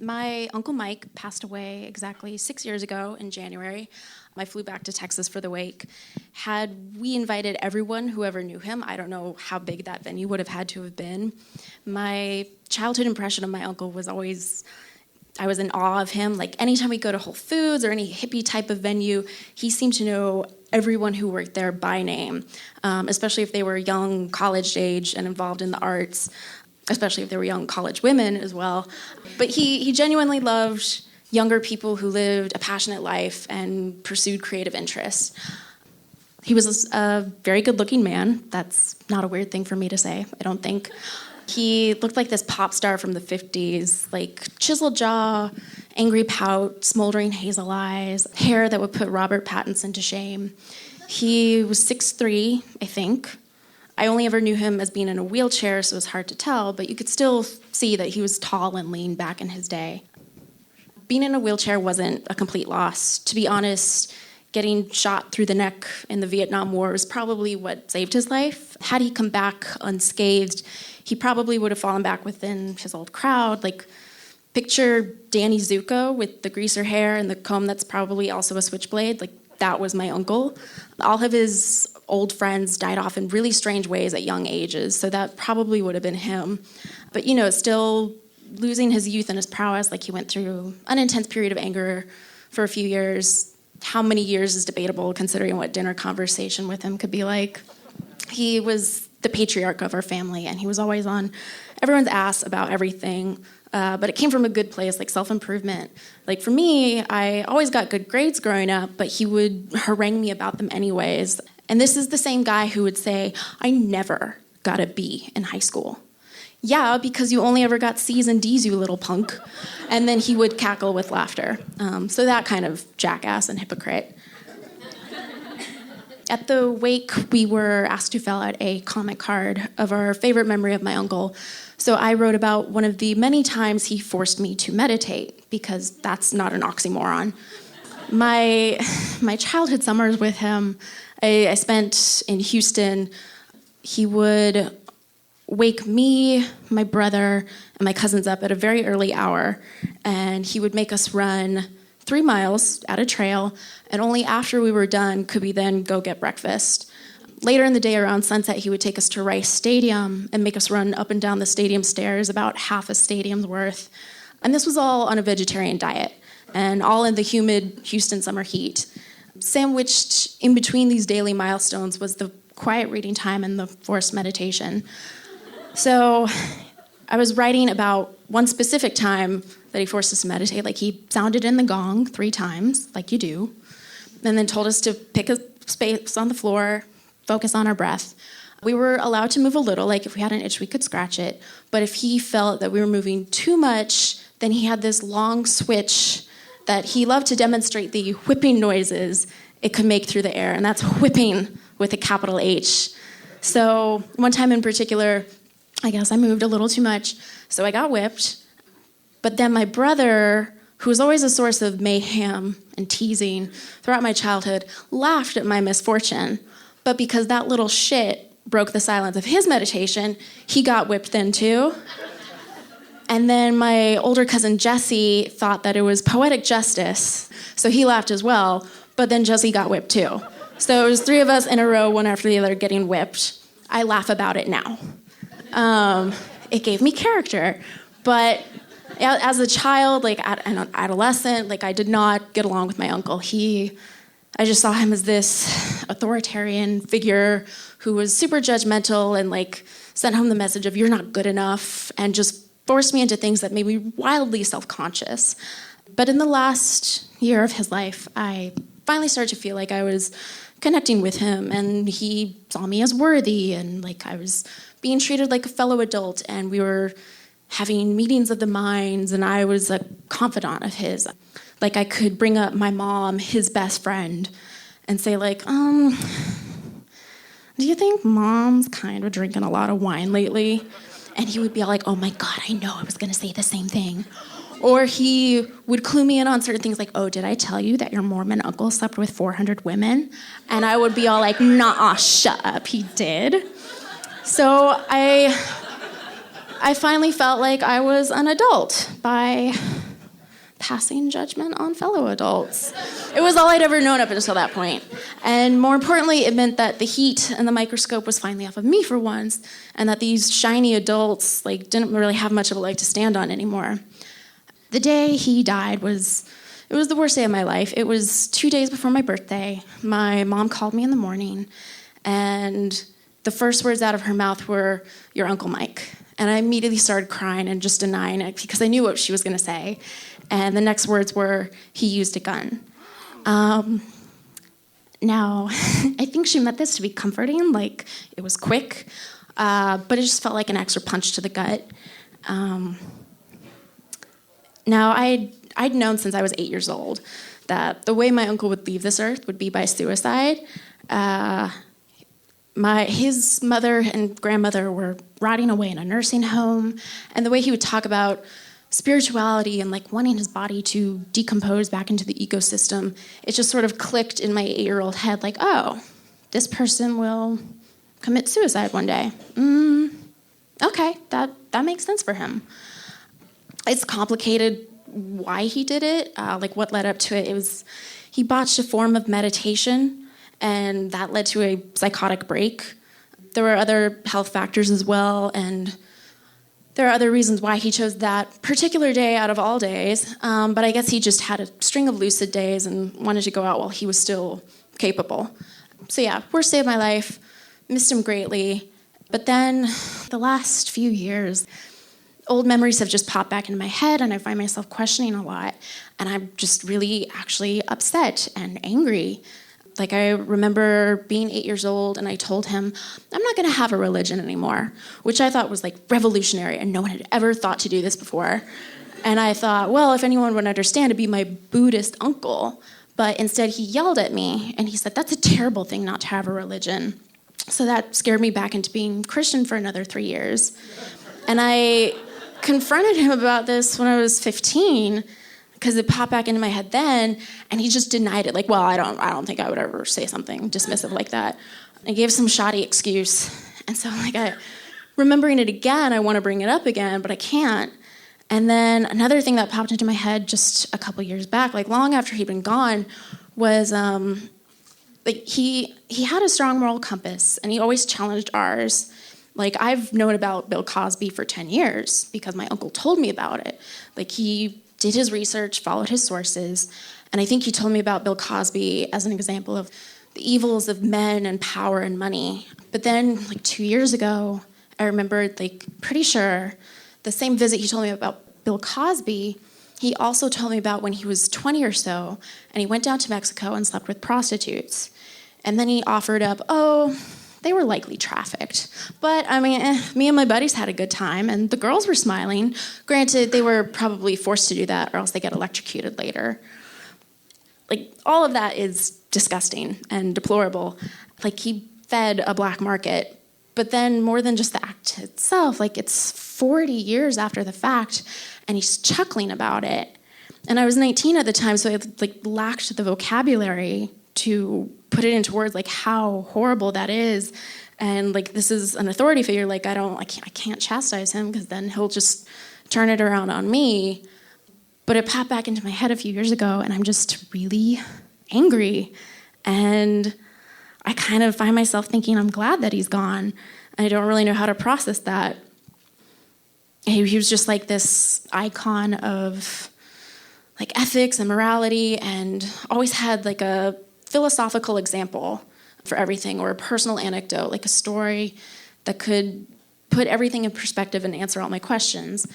My Uncle Mike passed away exactly 6 years ago in January. I flew back to Texas for the wake. Had we invited everyone who ever knew him, I don't know how big that venue would have had to have been. My childhood impression of my uncle was always, I was in awe of him. Like anytime we go to Whole Foods or any hippie type of venue, he seemed to know everyone who worked there by name, especially if they were young, college age, and involved in the arts, especially if they were young college women as well. But he genuinely loved younger people who lived a passionate life and pursued creative interests. He was a very good-looking man. That's not a weird thing for me to say, I don't think. He looked like this pop star from the 50s, like chiseled jaw, angry pout, smoldering hazel eyes, hair that would put Robert Pattinson to shame. He was 6'3", I think. I only ever knew him as being in a wheelchair, so it was hard to tell, but you could still see that he was tall and lean back in his day. Being in a wheelchair wasn't a complete loss. To be honest, getting shot through the neck in the Vietnam War was probably what saved his life. Had he come back unscathed, he probably would have fallen back within his old crowd. Like, picture Danny Zuko with the greaser hair and the comb that's probably also a switchblade. Like, that was my uncle. All of his old friends died off in really strange ways at young ages, so that probably would have been him. But, still losing his youth and his prowess, like he went through an intense period of anger for a few years. How many years is debatable, considering what dinner conversation with him could be like. He was the patriarch of our family, and he was always on everyone's ass about everything. But it came from a good place, like self-improvement. Like for me, I always got good grades growing up, but he would harangue me about them anyways. And this is the same guy who would say, I never got a B in high school. Yeah, because you only ever got C's and D's, you little punk. And then he would cackle with laughter. So that kind of jackass and hypocrite. At the wake, we were asked to fill out a comment card of our favorite memory of my uncle. So I wrote about one of the many times he forced me to meditate, because that's not an oxymoron. My childhood summers with him, I spent in Houston. He would wake me, my brother, and my cousins up at a very early hour, and he would make us run 3 miles at a trail, and only after we were done could we then go get breakfast. Later in the day, around sunset, he would take us to Rice Stadium and make us run up and down the stadium stairs, about half a stadium's worth. And this was all on a vegetarian diet, and all in the humid Houston summer heat. Sandwiched in between these daily milestones was the quiet reading time and the forced meditation. So I was writing about one specific time that he forced us to meditate. Like, he sounded in the gong 3 times, like you do, and then told us to pick a space on the floor, focus on our breath. We were allowed to move a little, like if we had an itch, we could scratch it. But if he felt that we were moving too much, then he had this long switch that he loved to demonstrate the whipping noises it could make through the air, and that's whipping with a capital H. So one time in particular, I guess I moved a little too much, so I got whipped. But then my brother, who was always a source of mayhem and teasing throughout my childhood, laughed at my misfortune. But because that little shit broke the silence of his meditation, he got whipped then too. And then my older cousin Jesse thought that it was poetic justice, so he laughed as well, but then Jesse got whipped too. So it was 3 of us in a row, one after the other, getting whipped. I laugh about it now. It gave me character, but as a child, like an adolescent, like I did not get along with my uncle. I just saw him as this authoritarian figure who was super judgmental and like sent home the message of you're not good enough, and just forced me into things that made me wildly self-conscious. But in the last year of his life, I finally started to feel like I was connecting with him, and he saw me as worthy, and like I was being treated like a fellow adult, and we were having meetings of the minds, and I was a confidant of his. Like I could bring up my mom, his best friend, and say like, do you think mom's kind of drinking a lot of wine lately? And he would be all like, oh my God, I know, I was gonna say the same thing. Or he would clue me in on certain things like, oh, did I tell you that your Mormon uncle slept with 400 women? And I would be all like, nah, shut up, he did. So I finally felt like I was an adult by passing judgment on fellow adults. It was all I'd ever known up until that point. And more importantly, it meant that the heat and the microscope was finally off of me for once, and that these shiny adults didn't really have much of a leg to stand on anymore. The day he died was the worst day of my life. It was 2 days before my birthday. My mom called me in the morning, and the first words out of her mouth were, "Your Uncle Mike." And I immediately started crying and just denying it because I knew what she was going to say. And the next words were, "He used a gun." Now, I think she meant this to be comforting, it was quick, but it just felt like an extra punch to the gut. Now, I'd known since I was 8 years old that the way my uncle would leave this earth would be by suicide. His mother and grandmother were rotting away in a nursing home, and the way he would talk about spirituality and wanting his body to decompose back into the ecosystem, it just sort of clicked in my 8-year-old head, oh, this person will commit suicide one day. Okay, that makes sense for him. It's complicated why he did it, what led up to it. It was he botched a form of meditation, and that led to a psychotic break. There were other health factors as well, and there are other reasons why he chose that particular day out of all days, but I guess he just had a string of lucid days and wanted to go out while he was still capable. So yeah, worst day of my life, missed him greatly. But then the last few years, old memories have just popped back into my head, and I find myself questioning a lot, and I'm just really actually upset and angry. I remember being 8 years old, and I told him, I'm not going to have a religion anymore, which I thought was revolutionary, and no one had ever thought to do this before. And I thought, well, if anyone would understand, it'd be my Buddhist uncle. But instead, he yelled at me, and he said, that's a terrible thing not to have a religion. So that scared me back into being Christian for another 3 years. And I confronted him about this when I was 15, because it popped back into my head then, and he just denied it. Well, I don't think I would ever say something dismissive like that. I gave some shoddy excuse, and so remembering it again, I want to bring it up again, but I can't. And then another thing that popped into my head just a couple years back, long after he'd been gone, was he had a strong moral compass, and he always challenged ours. I've known about Bill Cosby for 10 years because my uncle told me about it. He did his research, followed his sources, and I think he told me about Bill Cosby as an example of the evils of men and power and money. But then, 2 years ago, I remembered, pretty sure, the same visit he told me about Bill Cosby, he also told me about when he was 20 or so, and he went down to Mexico and slept with prostitutes. And then he offered up, they were likely trafficked. But, me and my buddies had a good time, and the girls were smiling. Granted, they were probably forced to do that, or else they get electrocuted later. All of that is disgusting and deplorable. He fed a black market. But then, more than just the act itself, it's 40 years after the fact, and he's chuckling about it. And I was 19 at the time, so I lacked the vocabulary to put it into words how horrible that is, and this is an authority figure. I can't chastise him because then he'll just turn it around on me. But it popped back into my head a few years ago, and I'm just really angry, and I kind of find myself thinking I'm glad that he's gone, and I don't really know how to process that. He was just this icon of ethics and morality, and always had a philosophical example for everything, or a personal anecdote, a story that could put everything in perspective and answer all my questions.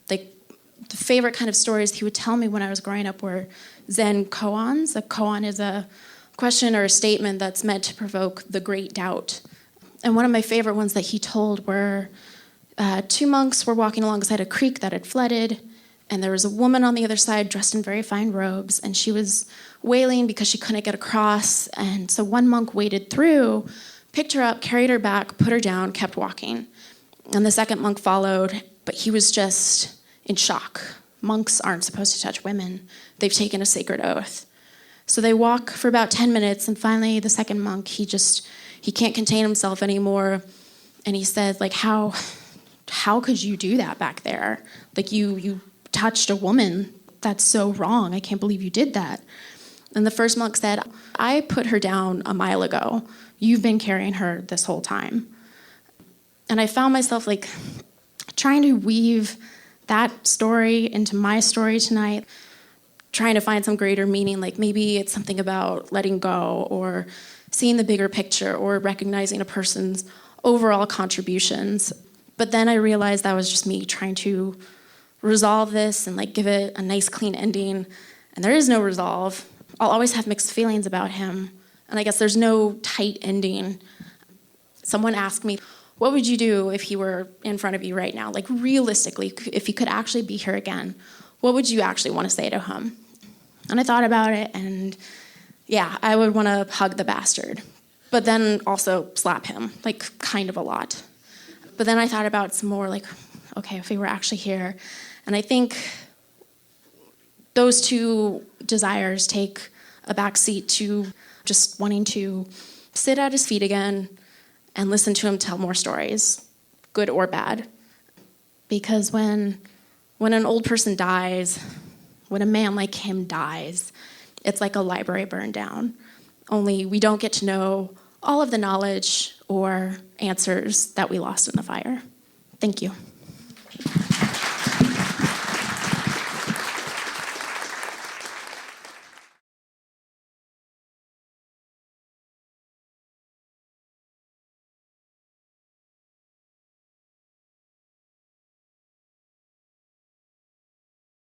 The favorite kind of stories he would tell me when I was growing up were Zen koans. A koan is a question or a statement that's meant to provoke the great doubt. And one of my favorite ones that he told were 2 monks were walking alongside a creek that had flooded, and there was a woman on the other side dressed in very fine robes, and she was wailing because she couldn't get across. And so one monk waded through, picked her up, carried her back, put her down, kept walking. And the second monk followed, but he was just in shock. Monks aren't supposed to touch women. They've taken a sacred oath. So they walk for about 10 minutes, and finally the second monk, he can't contain himself anymore. And he said, how could you do that back there? You touched a woman that's so wrong. I can't believe you did that. And the first monk said, I put her down a mile ago. You've been carrying her this whole time. And I found myself like trying to weave that story into my story tonight, trying to find some greater meaning, like maybe it's something about letting go or seeing the bigger picture or recognizing a person's overall contributions. But then I realized that was just me trying to resolve this and like give it a nice clean ending. And there is no resolve. I'll always have mixed feelings about him. And I guess there's no tight ending. Someone asked me, what would you do if he were in front of you right now? Like realistically, if he could actually be here again, what would you actually want to say to him? And I thought about it, and yeah, I would want to hug the bastard, but then also slap him, like kind of a lot. But then I thought about it some more, like, okay, if he were actually here. And I think those two desires take a back seat to just wanting to sit at his feet again and listen to him tell more stories, good or bad. Because when an old person dies, when a man like him dies, it's like a library burned down. Only we don't get to know all of the knowledge or answers that we lost in the fire. Thank you.